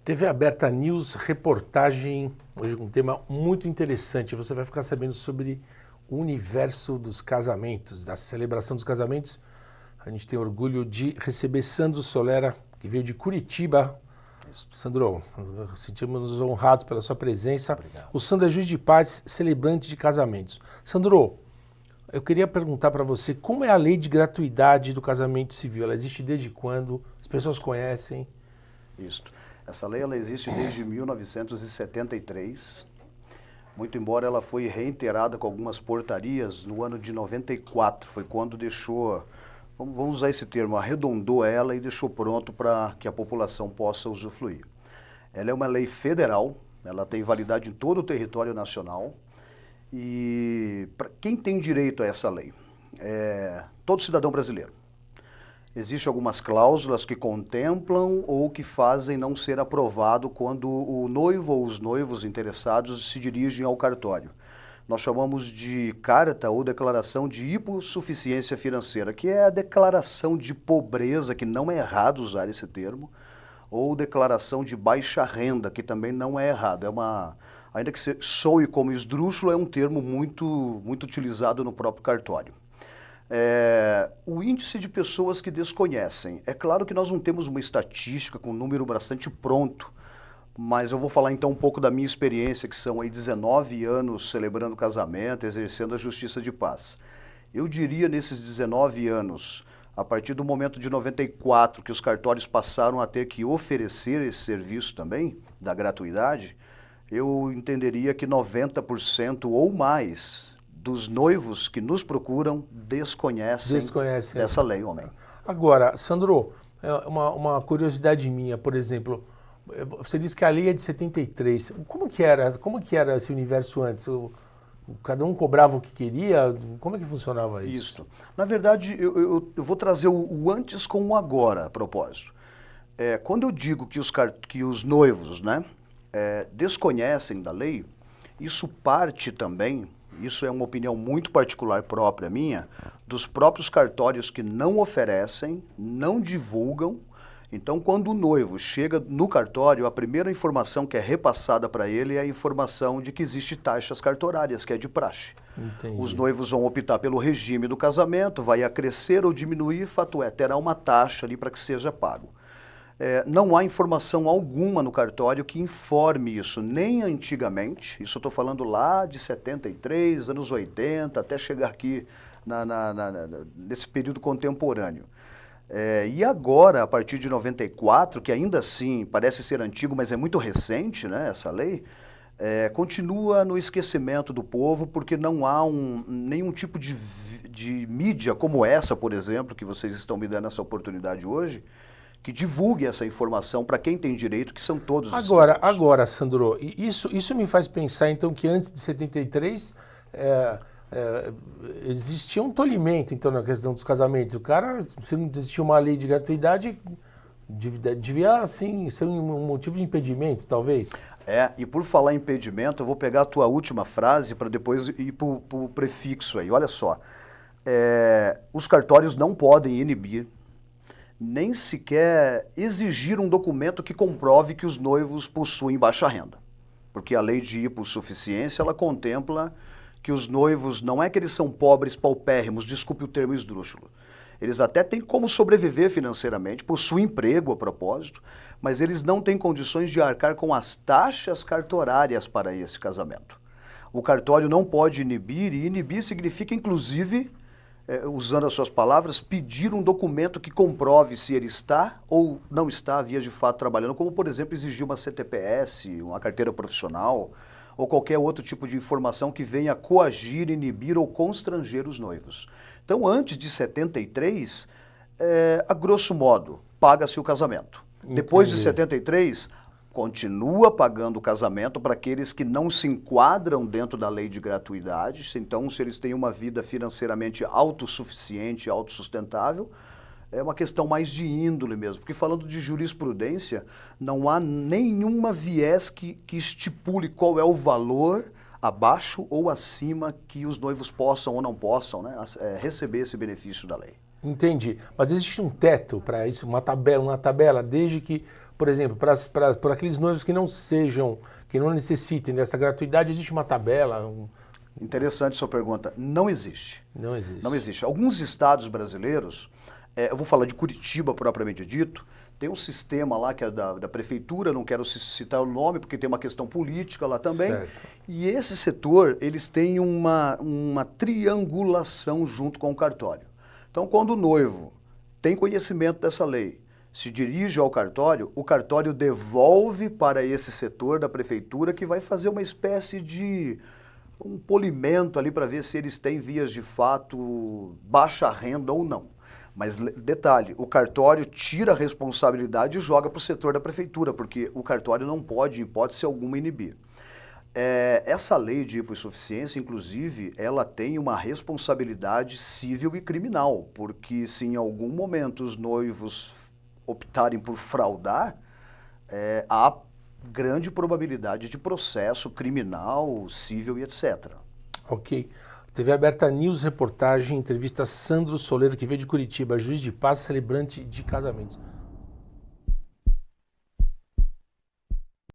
TV Aberta News, reportagem, hoje com um tema muito interessante. Você vai ficar sabendo sobre o universo dos casamentos, da celebração dos casamentos. A gente tem orgulho de receber Sandro Solera, que veio de Curitiba. Sandro, sentimos-nos honrados pela sua presença. Obrigado. O Sandro é juiz de paz, celebrante de casamentos. Sandro, eu queria perguntar para você, como é a lei de gratuidade do casamento civil? Ela existe desde quando? As pessoas conhecem? Isso. Essa lei ela existe desde 1973, muito embora ela foi reiterada com algumas portarias no ano de 94, foi quando deixou, vamos usar esse termo, arredondou ela e deixou pronto para que a população possa usufruir. Ela é uma lei federal, ela tem validade em todo o território nacional e para quem tem direito a essa lei? Todo cidadão brasileiro. Existem algumas cláusulas que contemplam ou que fazem não ser aprovado quando o noivo ou os noivos interessados se dirigem ao cartório. Nós chamamos de carta ou declaração de hipossuficiência financeira, que é a declaração de pobreza, que não é errado usar esse termo, ou declaração de baixa renda, que também não é errado. Ainda que soe como esdrúxulo, é um termo muito utilizado no próprio cartório. O índice de pessoas que desconhecem. É claro que nós não temos uma estatística com um número bastante pronto, mas eu vou falar então um pouco da minha experiência, que são aí 19 anos celebrando casamento, exercendo a justiça de paz. Eu diria nesses 19 anos, a partir do momento de 94, que os cartórios passaram a ter que oferecer esse serviço também, da gratuidade, eu entenderia que 90% ou mais dos noivos que nos procuram desconhecem dessa lei, homem. Agora, Sandro, uma curiosidade minha, por exemplo, você disse que a lei é de 73. Como que era esse universo antes? Cada um cobrava o que queria? Como é que funcionava isso? Isso. Na verdade, eu vou trazer o antes com o agora, a propósito. Quando eu digo que os noivos, né, desconhecem da lei, isso parte também. Isso é uma opinião muito particular própria minha, dos próprios cartórios que não oferecem, não divulgam. Então, quando o noivo chega no cartório, a primeira informação que é repassada para ele é a informação de que existe taxas cartorárias, que é de praxe. Entendi. Os noivos vão optar pelo regime do casamento, vai acrescer ou diminuir, fato é, terá uma taxa ali para que seja pago. Não há informação alguma no cartório que informe isso, nem antigamente, isso eu estou falando lá de 73, anos 80, até chegar aqui nesse período contemporâneo. E agora, a partir de 94, que ainda assim parece ser antigo, mas é muito recente, né, essa lei, continua no esquecimento do povo, porque não há nenhum tipo de mídia como essa, por exemplo, que vocês estão me dando essa oportunidade hoje, que divulgue essa informação para quem tem direito, que são todos os cidadãos. Agora, Sandro, isso me faz pensar, então, que antes de 73 existia um tolimento, então, na questão dos casamentos. O cara, se não existia uma lei de gratuidade, devia, assim, ser um motivo de impedimento, talvez? E por falar em impedimento, eu vou pegar a tua última frase para depois ir para o prefixo aí. Olha só, os cartórios não podem inibir, nem sequer exigir um documento que comprove que os noivos possuem baixa renda. Porque a lei de hipossuficiência, ela contempla que os noivos, não é que eles são pobres paupérrimos, desculpe o termo esdrúxulo. Eles até têm como sobreviver financeiramente, possuem emprego a propósito, mas eles não têm condições de arcar com as taxas cartorárias para esse casamento. O cartório não pode inibir, e inibir significa, inclusive, usando as suas palavras, pedir um documento que comprove se ele está ou não está, via de fato, trabalhando, como, por exemplo, exigir uma CTPS, uma carteira profissional, ou qualquer outro tipo de informação que venha coagir, inibir ou constranger os noivos. Então, antes de 73, a grosso modo, paga-se o casamento. Entendi. Depois de 73, continua pagando o casamento para aqueles que não se enquadram dentro da lei de gratuidade. Então, se eles têm uma vida financeiramente autossuficiente, autossustentável, é uma questão mais de índole mesmo. Porque falando de jurisprudência, não há nenhuma viés que estipule qual é o valor abaixo ou acima que os noivos possam ou não possam, né, receber esse benefício da lei. Entendi. Mas existe um teto para isso, uma tabela, desde que, por exemplo, para aqueles noivos que não sejam, que não necessitem dessa gratuidade, existe uma tabela? Interessante sua pergunta. Não existe. Não existe. Não existe. Alguns estados brasileiros, eu vou falar de Curitiba propriamente dito, tem um sistema lá que é da prefeitura, não quero citar o nome porque tem uma questão política lá também. Certo. E esse setor, eles têm uma triangulação junto com o cartório. Então, quando o noivo tem conhecimento dessa lei, se dirige ao cartório, o cartório devolve para esse setor da prefeitura que vai fazer uma espécie de um polimento ali para ver se eles têm vias de fato baixa renda ou não. Mas detalhe, o cartório tira a responsabilidade e joga para o setor da prefeitura, porque o cartório não pode, em hipótese alguma, inibir. Essa lei de hipossuficiência, inclusive, ela tem uma responsabilidade civil e criminal, porque se em algum momento os noivos optarem por fraudar, há grande probabilidade de processo criminal, civil e etc. Ok. TV Aberta News, reportagem, entrevista Sandro Soleiro, que veio de Curitiba, juiz de paz, celebrante de casamentos.